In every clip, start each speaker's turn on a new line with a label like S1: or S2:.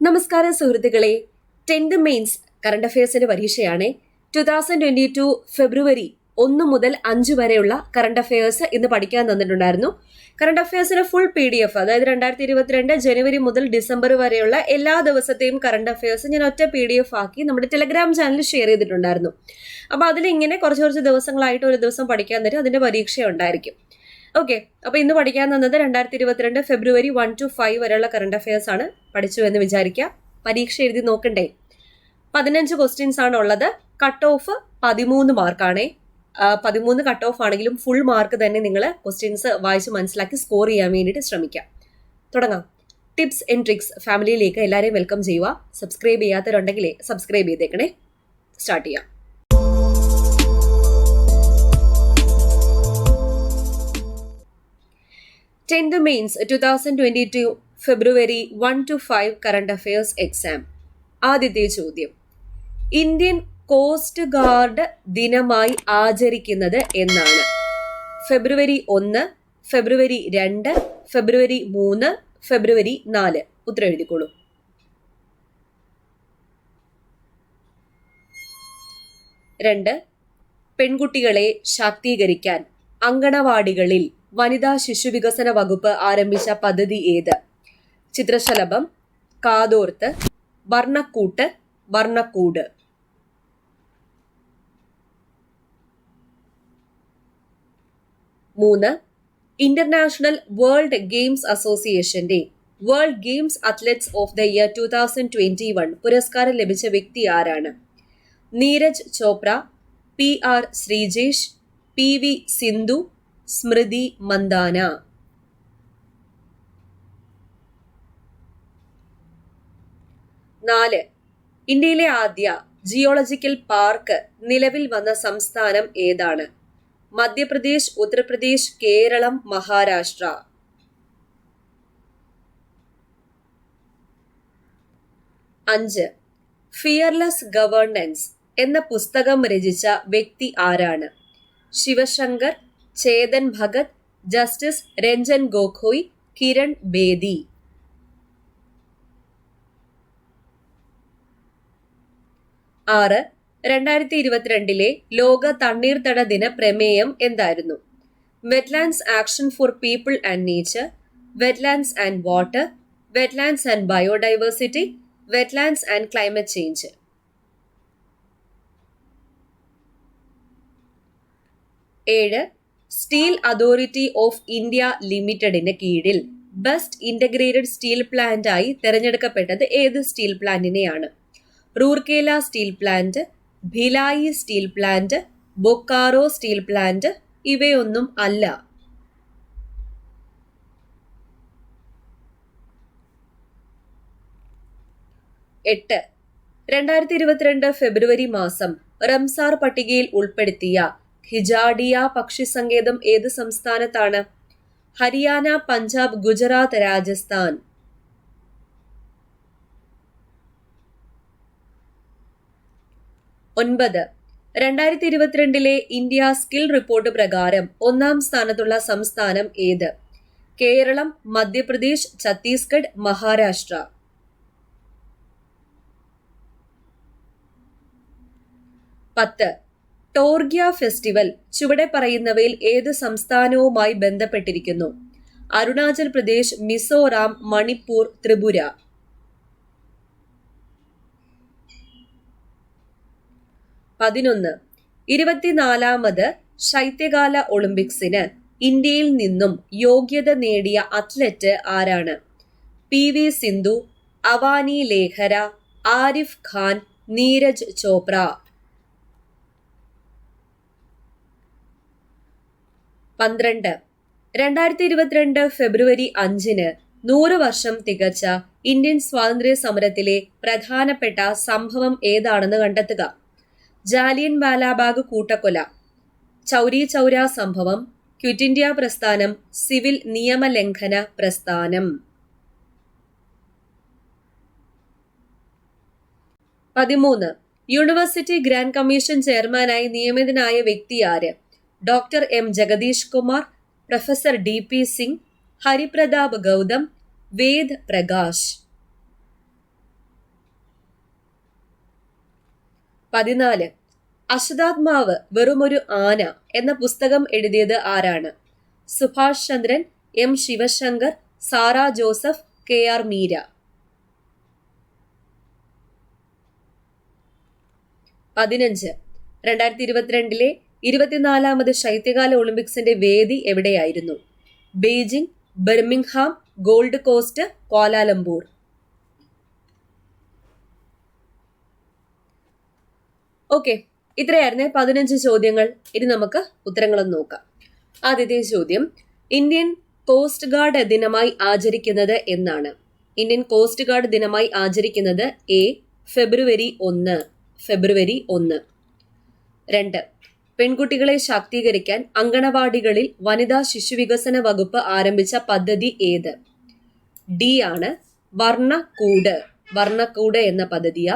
S1: നമസ്കാരം സുഹൃത്തുക്കളെ. 10th mains current അഫയേഴ്സിന്റെ പരീക്ഷയാണ്. 2022 ഫെബ്രുവരി 1 മുതൽ 5 വരെയുള്ള കറണ്ട് അഫയേഴ്സ് ഇന്ന് പഠിക്കാൻ തന്നിട്ടുണ്ടായിരുന്നു. കറണ്ട് അഫയേഴ്സിന്റെ ഫുൾ PDF, അതായത് 2022 ജനുവരി മുതൽ ഡിസംബർ വരെയുള്ള എല്ലാ ദിവസത്തെയും കറണ്ട് അഫയേഴ്സ് ഞാൻ ഒറ്റ PDF ആക്കി നമ്മുടെ ടെലഗ്രാം ചാനലിൽ ഷെയർ ചെയ്തിട്ടുണ്ടായിരുന്നു. അപ്പൊ അതിലിങ്ങനെ കുറച്ച് ദിവസങ്ങളായിട്ട് ഒരു ദിവസം പഠിക്കാൻ തരും, അതിന്റെ പരീക്ഷ ഉണ്ടായിരിക്കും. ഓക്കെ, അപ്പൊ ഇന്ന് പഠിക്കാൻ തന്നത് 2022 ഫെബ്രുവരി 1 to 5 വരെയുള്ള കറണ്ട് അഫയേഴ്സ് ആണ്. പഠിച്ചു എന്ന് വിചാരിക്കുക. പരീക്ഷ എഴുതി നോക്കണ്ടേ? 15 ക്വസ്റ്റ്യൻസ് ആണ് ഉള്ളത്. Cut off 13 മാർക്കാണേ. 13 കട്ട് ഓഫ് ആണെങ്കിലും ഫുൾ മാർക്ക് തന്നെ നിങ്ങൾ ക്വസ്റ്റ്യൻസ് വായിച്ച് മനസ്സിലാക്കി സ്കോർ ചെയ്യാൻ വേണ്ടിയിട്ട് ശ്രമിക്കാം. തുടങ്ങാം. ടിപ്സ് ആൻഡ് ട്രിക്സ് ഫാമിലിയിലേക്ക് എല്ലാവരെയും വെൽക്കം ചെയ്യുക. സബ്സ്ക്രൈബ് ചെയ്യാത്തവരുണ്ടെങ്കിലേ സബ്സ്ക്രൈബ് ചെയ്തേക്കണേ. സ്റ്റാർട്ട് ചെയ്യാം. Tenth mains 2022 February 1 to 5 current affairs exam. ആദ്യത്തെ ചോദ്യം, ഇന്ത്യൻ കോസ്റ്റ് ഗാർഡ് ദിനമായി ആചരിക്കുന്നത് എന്നാണ്? ഫെബ്രുവരി 1, ഫെബ്രുവരി 2, ഫെബ്രുവരി 3, ഫെബ്രുവരി 4. ഉത്തരം എഴുതിക്കോളൂ. രണ്ട്, പെൺകുട്ടികളെ ശാക്തീകരിക്കാൻ അങ്കണവാടികളിൽ വനിതാ ശിശു വികസന വകുപ്പ് ആരംഭിച്ച പദ്ധതി ഏത്? ചിത്രശലഭം, കാതോർത്ത്, വർണ്ണക്കൂട്ട്, വർണ്ണക്കൂട്. 3, ഇന്റർനാഷണൽ വേൾഡ് ഗെയിംസ് അസോസിയേഷന്റെ world games athletes of the year 2021 പുരസ്കാരം ലഭിച്ച വ്യക്തി ആരാണ്? Neeraj Chopra, PR Sreejesh, PV Sindhu, Smriti Mandhana. 4, ഇന്ത്യയിലെ ആദ്യ ജിയോളജിക്കൽ പാർക്ക് നിലവിൽ വന്ന സംസ്ഥാനം ഏതാണ്? മധ്യപ്രദേശ്, ഉത്തർപ്രദേശ്, കേരളം, മഹാരാഷ്ട്ര. 5, ഫിയർലെസ് ഗവേണൻസ് എന്ന പുസ്തകം രചിച്ച വ്യക്തി ആരാണ്? ശിവശങ്കർ, ചേതൻ ഭഗത്, ജസ്റ്റിസ് രഞ്ജൻ ഗൊഗോയ്, കിരൺ ബേദി. 6, 2022 ലോക തണ്ണീർത്തട ദിന പ്രമേയം എന്തായിരുന്നു? Wetlands action for people and nature, wetlands and water, wetlands and biodiversity, wetlands and climate change. 7, steel authority of India ലിമിറ്റഡിന് കീഴിൽ ബെസ്റ്റ് ഇന്റഗ്രേറ്റഡ് സ്റ്റീൽ പ്ലാന്റ് ആയി തെരഞ്ഞെടുക്കപ്പെട്ടത് ഏത് സ്റ്റീൽ പ്ലാന്റിനെയാണ്? Rourkela steel plant, Bhilai steel plant, Bokaro steel plant. ഇവയൊന്നും അല്ല. 8, 2022 ഫെബ്രുവരി മാസം Ramsar പട്ടികയിൽ ഉൾപ്പെടുത്തിയ ഹിജാഡിയ പക്ഷി സങ്കേതം ഏത് സംസ്ഥാനത്താണ്? Haryana, Punjab, Gujarat, Rajasthan. 9, 2022 India skill report പ്രകാരം 1-ാം സ്ഥാനത്തുള്ള സംസ്ഥാനം ഏത്? കേരളം, മധ്യപ്രദേശ്, ഛത്തീസ്ഗഡ്, മഹാരാഷ്ട്ര. 10, ടോർഗ്യ ഫെസ്റ്റിവൽ ചുവടെ പറയുന്നവയിൽ ഏത് സംസ്ഥാനവുമായി ബന്ധപ്പെട്ടിരിക്കുന്നു? അരുണാചൽ പ്രദേശ്, മിസോറാം, മണിപ്പൂർ, ത്രിപുര. 11, 24-ാമത് ശൈത്യകാല ഒളിമ്പിക്സിന് ഇന്ത്യയിൽ നിന്നും യോഗ്യത നേടിയ അത്ലറ്റ് ആരാണ്? PV സിന്ധു, അവാനി ലേഖര, ആരിഫ് ഖാൻ, നീരജ് ചോപ്ര. 12, 2022 ഫെബ്രുവരി 5-ന് 100 വർഷം തികച്ച ഇന്ത്യൻ സ്വാതന്ത്ര്യ സമരത്തിലെ പ്രധാനപ്പെട്ട സംഭവം ഏതാണെന്ന് കണ്ടെത്തുക. ജാലിയൻ വാലാബാഗ് കൂട്ടക്കൊല, ചൗരി ചൗര സംഭവം, ക്വിറ്റ് ഇന്ത്യ പ്രസ്ഥാനം, സിവിൽ നിയമലംഘന പ്രസ്ഥാനം. 13, യൂണിവേഴ്സിറ്റി ഗ്രാൻഡ് കമ്മീഷൻ ചെയർമാനായി നിയമിതനായ വ്യക്തി ആര്? Doctor M Jagadish Kumar, professor DP Singh, Hari Pratap Gautam, Ved Prakash. 14. അശ്വതാത്മാവ് വെറുമൊരു ആന എന്ന പുസ്തകം എഴുതിയത് ആരാണ്? Subhash Chandran, M Shivshankar, Sara Joseph, KR Meera. 15. 2022 24ാമത് ശൈത്യകാല ഒളിമ്പിക്സിന്റെ വേദി എവിടെയായിരുന്നു? Beijing, Birmingham, Gold Coast, Kuala Lumpur. Okay, ഇത്രയായിരുന്നേ 15 ചോദ്യങ്ങൾ. ഇനി നമുക്ക് ഉത്തരങ്ങളൊന്ന് നോക്കാം. ആദ്യത്തെ ചോദ്യം, ഇന്ത്യൻ കോസ്റ്റ് ഗാർഡ് ദിനമായി ആചരിക്കുന്നത് എന്നാണ്? ഇന്ത്യൻ കോസ്റ്റ് ഗാർഡ് ദിനമായി ആചരിക്കുന്നത് A. ഫെബ്രുവരി 1. ഫെബ്രുവരി 1. 2. പെൺകുട്ടികളെ ശാക്തീകരിക്കാൻ അങ്കണവാടികളിൽ വനിതാ ശിശുവികസന വകുപ്പ് ആരംഭിച്ച പദ്ധതി ഏത്? D ആണ്, വർണ്ണക്കൂട് എന്ന പദ്ധതിയാ.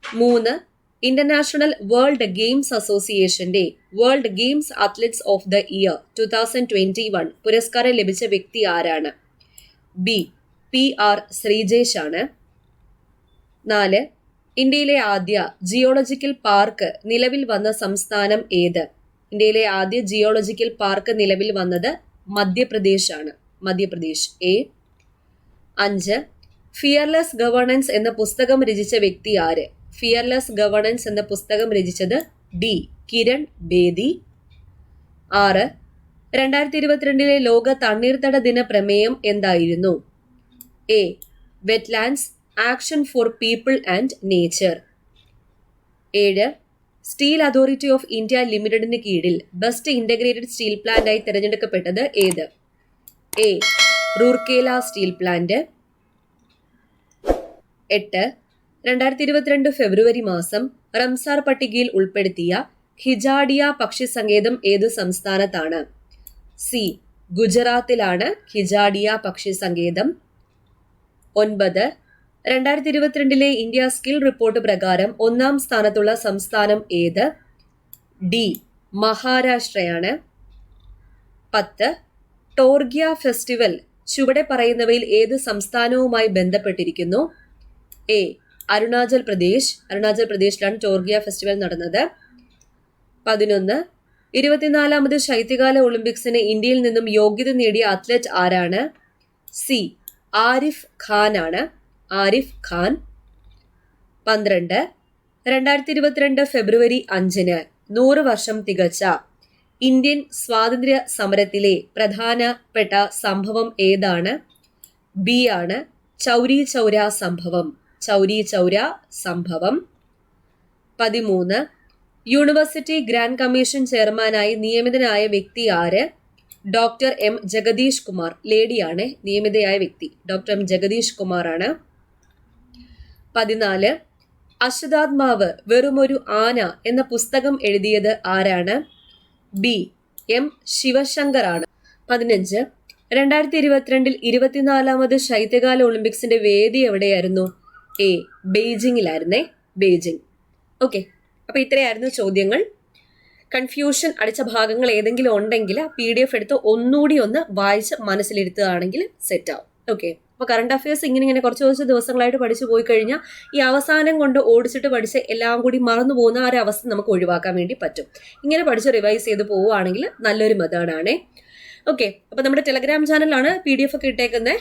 S1: 3. ഇന്റർനാഷണൽ വേൾഡ് ഗെയിംസ് അസോസിയേഷന്റെ world games athletes of the year 2021 പുരസ്കാരം ലഭിച്ച വ്യക്തി ആരാണ്? B. PR ശ്രീജേഷ് ആണ്. 4. ഇന്ത്യയിലെ ആദ്യ ജിയോളജിക്കൽ പാർക്ക് നിലവിൽ വന്ന സംസ്ഥാനം ഏത്? ഇന്ത്യയിലെ ആദ്യ ജിയോളജിക്കൽ പാർക്ക് നിലവിൽ വന്നത് മധ്യപ്രദേശ് ആണ്. മധ്യപ്രദേശ്. A. 5. ഫിയർലെസ് ഗവേണൻസ് എന്ന പുസ്തകം രചിച്ച വ്യക്തി ആര്? ഫിയർലെസ് ഗവേണൻസ് എന്ന പുസ്തകം രചിച്ചത് D. കിരൺ ബേദി. 6. 2022 ലോക തണ്ണീർത്തട ദിന പ്രമേയം എന്തായിരുന്നു? A. Wetlands action for people and nature. 7. Steel authority of India ലിമിറ്റഡിന് കീഴിൽ ബെസ്റ്റ് ഇന്റഗ്രേറ്റഡ് സ്റ്റീൽ പ്ലാന്റ് ആയി തിരഞ്ഞെടുക്കപ്പെട്ടത് ഏത്? A. Rourkela steel plant. 8. 2022 ഫെബ്രുവരി മാസം റംസാർ പട്ടികയിൽ ഉൾപ്പെടുത്തിയ ഖിജാഡിയ പക്ഷി സങ്കേതം ഏതു സംസ്ഥാനത്താണ്? C. ഗുജറാത്തിലാണ് ഖിജാഡിയ പക്ഷി സങ്കേതം. 9. 2022 ഇന്ത്യ സ്കിൽ റിപ്പോർട്ട് പ്രകാരം 1ാം സ്ഥാനത്തുള്ള സംസ്ഥാനം ഏത്? D. മഹാരാഷ്ട്രയാണ്. 10. ടോർഗിയ ഫെസ്റ്റിവൽ ചുവടെ പറയുന്നവയിൽ ഏത് സംസ്ഥാനവുമായി ബന്ധപ്പെട്ടിരിക്കുന്നു? A. അരുണാചൽ പ്രദേശിലാണ് ടോർഗിയ ഫെസ്റ്റിവൽ നടന്നത്. 11. 24ാമത് ശൈത്യകാല ഒളിമ്പിക്സിന് ഇന്ത്യയിൽ നിന്നും യോഗ്യത നേടിയ അത്ലറ്റ് ആരാണ്? C. ആരിഫ് ഖാൻ ആണ്. ആരിഫ് ഖാൻ. 12. 2022 ഫെബ്രുവരി 5 100 വർഷം തികച്ച ഇന്ത്യൻ സ്വാതന്ത്ര്യ സമരത്തിലെ പ്രധാനപ്പെട്ട സംഭവം ഏതാണ്? B ആണ്, ചൗരി ചൗര സംഭവം. ചൗരി ചൗര സംഭവം. 13. യൂണിവേഴ്സിറ്റി ഗ്രാൻഡ് കമ്മീഷൻ ചെയർമാനായി നിയമിതനായ വ്യക്തി ആര്? Doctor M Jagadish Kumar. ലേഡിയാണ് നിയമിതയായ വ്യക്തി. ഡോക്ടർ M ജഗദീഷ് കുമാർ ആണ്. 14. അശ്വതാത്മാവ് വെറുമൊരു ആന എന്ന പുസ്തകം എഴുതിയത് ആരാണ്? B. M ശിവശങ്കർ ആണ്. 15. 2022 24ാമത് ശൈത്യകാല ഒളിമ്പിക്സിന്റെ വേദി എവിടെയായിരുന്നു? A. ബെയ്ജിങ്ങിലായിരുന്നേ. ബെയ്ജിങ്. ഓക്കെ, അപ്പൊ ഇത്രയായിരുന്നു ചോദ്യങ്ങൾ. കൺഫ്യൂഷൻ അടിച്ച ഭാഗങ്ങൾ ഏതെങ്കിലും ഉണ്ടെങ്കിൽ PDF എടുത്ത് ഒന്നുകൂടി ഒന്ന് വായിച്ച് മനസ്സിലിരുത്തുകയാണെങ്കിൽ സെറ്റ് ആവും. ഓക്കെ, അപ്പോൾ കറണ്ട് അഫയേഴ്സ് ഇങ്ങനെ കുറച്ച് ദിവസങ്ങളായിട്ട് പഠിച്ചു പോയി കഴിഞ്ഞാൽ ഈ അവസാനം കൊണ്ട് ഓടിച്ചിട്ട് പഠിച്ച് എല്ലാം കൂടി മറന്നു പോകുന്ന ആ ഒരു അവസ്ഥ നമുക്ക് ഒഴിവാക്കാൻ വേണ്ടി പറ്റും. ഇങ്ങനെ പഠിച്ച് റിവൈസ് ചെയ്ത് പോവുകയാണെങ്കിൽ നല്ലൊരു മെത്തേഡാണേ. ഓക്കെ, അപ്പോൾ നമ്മുടെ ടെലഗ്രാം ചാനലാണ് PDF ഒക്കെ ഇട്ടേക്കുന്നത്.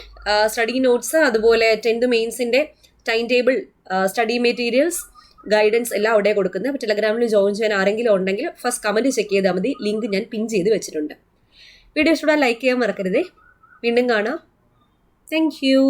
S1: സ്റ്റഡി നോട്ട്സ്, അതുപോലെ 10th മെയിൻസിന്റെ time table, study materials, guidance എല്ലാം അവിടെ കൊടുക്കുന്നത്. അപ്പോൾ ടെലഗ്രാമിൽ ജോയിൻ ചെയ്യാൻ ആരെങ്കിലും ഉണ്ടെങ്കിൽ ഫസ്റ്റ് കമന്റ് ചെക്ക് ചെയ്താൽ മതി. ലിങ്ക് ഞാൻ പിൻ ചെയ്ത് വെച്ചിട്ടുണ്ട്. വീഡിയോ ഇഷ്ടപ്പെട്ടാൽ ലൈക്ക് ചെയ്യാൻ മറക്കരുതേ. വീണ്ടും കാണാം. Thank you.